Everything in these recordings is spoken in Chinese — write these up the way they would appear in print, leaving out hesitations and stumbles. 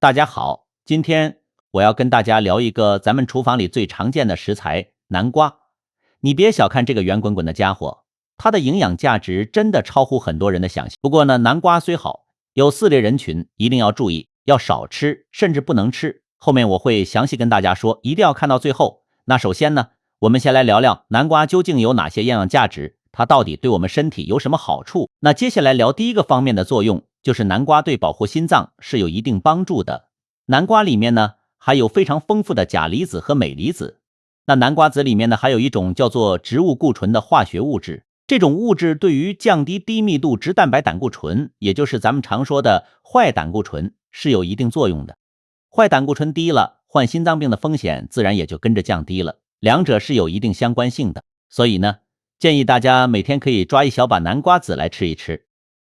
大家好，今天我要跟大家聊一个咱们厨房里最常见的食材——南瓜。你别小看这个圆滚滚的家伙，它的营养价值真的超乎很多人的想象。不过呢，南瓜虽好，有4类人群一定要注意，要少吃，甚至不能吃。后面我会详细跟大家说，一定要看到最后。那首先呢，我们先来聊聊南瓜究竟有哪些营养价值，它到底对我们身体有什么好处。那接下来聊第一个方面的作用，就是南瓜对保护心脏是有一定帮助的。南瓜里面呢含有非常丰富的钾离子和镁离子。那南瓜子里面呢还有一种叫做植物固醇的化学物质，这种物质对于降低低密度脂蛋白胆固醇，也就是咱们常说的坏胆固醇是有一定作用的。坏胆固醇低了，患心脏病的风险自然也就跟着降低了，两者是有一定相关性的。所以呢，建议大家每天可以抓一小把南瓜子来吃一吃。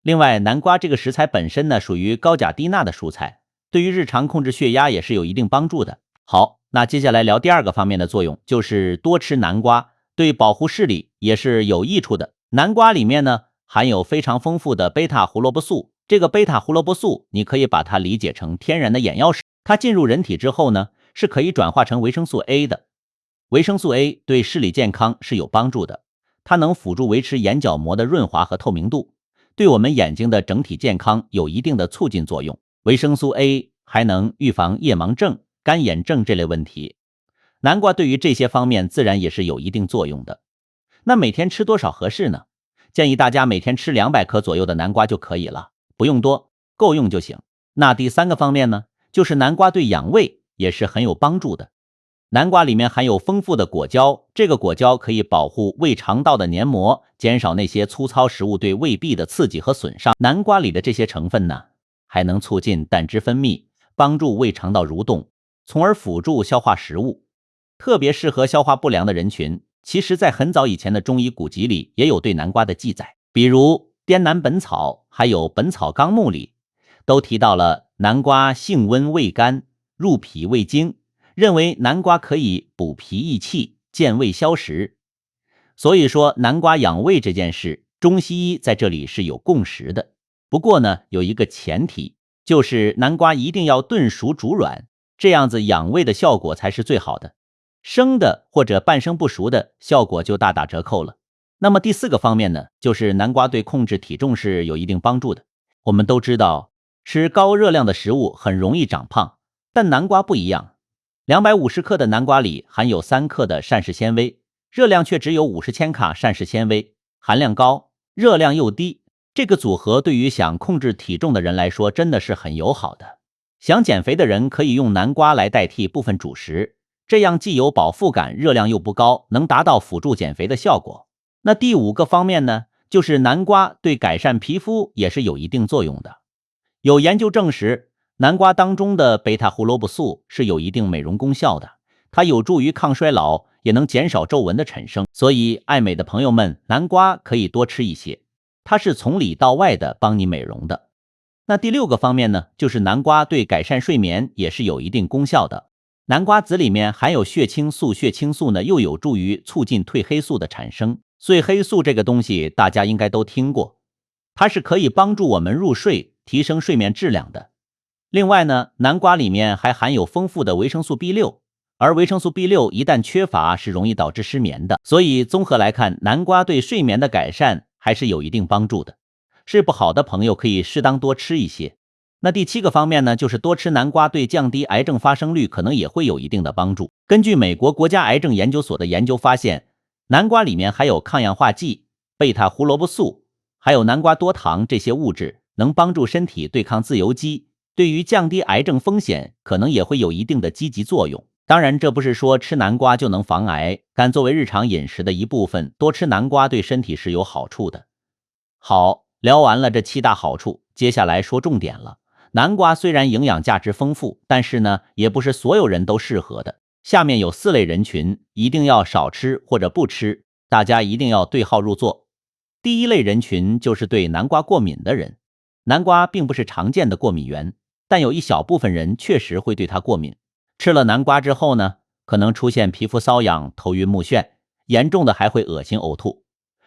另外，南瓜这个食材本身呢属于高钾低钠的蔬菜，对于日常控制血压也是有一定帮助的。好，那接下来聊第二个方面的作用，就是多吃南瓜对保护视力也是有益处的。南瓜里面呢含有非常丰富的贝塔胡萝卜素，这个贝塔胡萝卜素你可以把它理解成天然的眼药水，它进入人体之后呢是可以转化成维生素 A 的。维生素 A 对视力健康是有帮助的，它能辅助维持眼角膜的润滑和透明度，对我们眼睛的整体健康有一定的促进作用。维生素 A 还能预防夜盲症、干眼症这类问题，南瓜对于这些方面自然也是有一定作用的。那每天吃多少合适呢？建议大家每天吃200克左右的南瓜就可以了，不用多，够用就行。那第三个方面呢，就是南瓜对养胃也是很有帮助的。南瓜里面含有丰富的果胶，这个果胶可以保护胃肠道的黏膜，减少那些粗糙食物对胃壁的刺激和损伤。南瓜里的这些成分呢，还能促进胆汁分泌，帮助胃肠道蠕动，从而辅助消化食物，特别适合消化不良的人群。其实在很早以前的中医古籍里也有对南瓜的记载，比如《滇南本草》还有《本草纲目》里都提到了南瓜性温味甘，入脾胃经，认为南瓜可以补脾益气，健胃消食。所以说南瓜养胃这件事，中西医在这里是有共识的。不过呢，有一个前提，就是南瓜一定要炖熟煮软，这样子养胃的效果才是最好的。生的或者半生不熟的效果就大打折扣了。那么第4个方面呢，就是南瓜对控制体重是有一定帮助的。我们都知道，吃高热量的食物很容易长胖，但南瓜不一样。250克的南瓜里含有3克的膳食纤维，热量却只有50千卡膳食纤维，含量高，热量又低。这个组合对于想控制体重的人来说真的是很友好的。想减肥的人可以用南瓜来代替部分主食，这样既有饱腹感，热量又不高，能达到辅助减肥的效果。那第5个方面呢，就是南瓜对改善皮肤也是有一定作用的。有研究证实，南瓜当中的贝塔胡萝卜素是有一定美容功效的，它有助于抗衰老，也能减少皱纹的产生。所以爱美的朋友们，南瓜可以多吃一些，它是从里到外的帮你美容的。那第6个方面呢，就是南瓜对改善睡眠也是有一定功效的。南瓜籽里面含有血清素，血清素呢又有助于促进褪黑素的产生。褪黑素这个东西大家应该都听过，它是可以帮助我们入睡，提升睡眠质量的。另外呢，南瓜里面还含有丰富的维生素 B6， 而维生素 B6 一旦缺乏是容易导致失眠的。所以综合来看，南瓜对睡眠的改善还是有一定帮助的。睡不好的朋友可以适当多吃一些。那第7个方面呢，就是多吃南瓜对降低癌症发生率可能也会有一定的帮助。根据美国国家癌症研究所的研究发现，南瓜里面含有抗氧化剂、贝塔胡萝卜素，还有南瓜多糖这些物质，能帮助身体对抗自由基，对于降低癌症风险可能也会有一定的积极作用。当然，这不是说吃南瓜就能防癌，但作为日常饮食的一部分，多吃南瓜对身体是有好处的。好，聊完了这7大好处，接下来说重点了。南瓜虽然营养价值丰富，但是呢，也不是所有人都适合的。下面有4类人群，一定要少吃或者不吃，大家一定要对号入座。第1类人群就是对南瓜过敏的人。南瓜并不是常见的过敏源，但有一小部分人确实会对它过敏。吃了南瓜之后呢，可能出现皮肤瘙痒、头晕目眩，严重的还会恶心呕吐。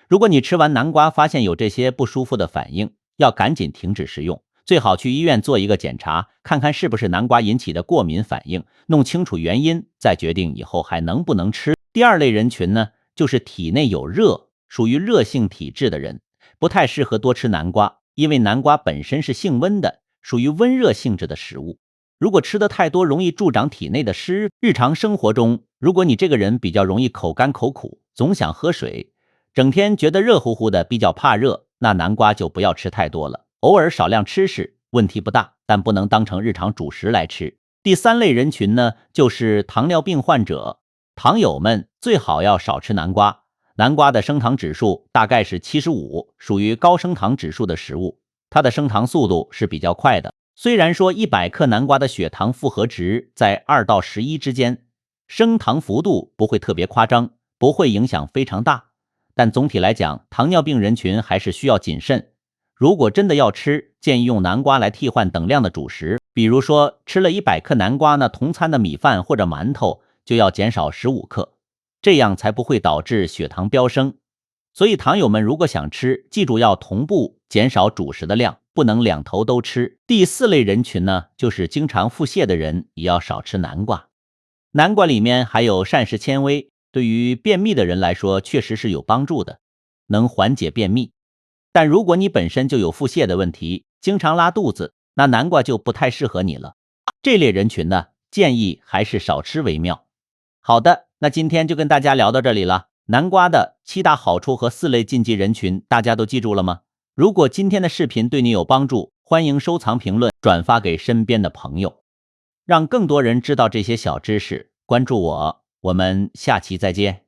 如果你吃完南瓜发现有这些不舒服的反应，要赶紧停止食用，最好去医院做一个检查，看看是不是南瓜引起的过敏反应，弄清楚原因，再决定以后还能不能吃。第二类人群呢，就是体内有热，属于热性体质的人，不太适合多吃南瓜，因为南瓜本身是性温的，属于温热性质的食物。如果吃的太多，容易助长体内的湿。日常生活中，如果你这个人比较容易口干口苦，总想喝水，整天觉得热乎乎的，比较怕热，那南瓜就不要吃太多了，偶尔少量吃是问题不大，但不能当成日常主食来吃。第三类人群呢，就是糖尿病患者，糖友们最好要少吃南瓜。南瓜的升糖指数大概是75，属于高升糖指数的食物，它的升糖速度是比较快的。虽然说100克南瓜的血糖复合值在2到11之间，升糖幅度不会特别夸张，不会影响非常大，但总体来讲，糖尿病人群还是需要谨慎。如果真的要吃，建议用南瓜来替换等量的主食，比如说吃了100克南瓜呢，同餐的米饭或者馒头就要减少15克，这样才不会导致血糖飙升。所以糖友们如果想吃，记住要同步减少主食的量，不能两头都吃。第四类人群呢，就是经常腹泻的人，也要少吃南瓜。南瓜里面含有膳食纤维，对于便秘的人来说确实是有帮助的，能缓解便秘。但如果你本身就有腹泻的问题，经常拉肚子，那南瓜就不太适合你了。这类人群呢，建议还是少吃为妙。好的，那今天就跟大家聊到这里了。南瓜的7大好处和4类禁忌人群，大家都记住了吗？如果今天的视频对你有帮助，欢迎收藏、评论、转发给身边的朋友，让更多人知道这些小知识。关注我，我们下期再见。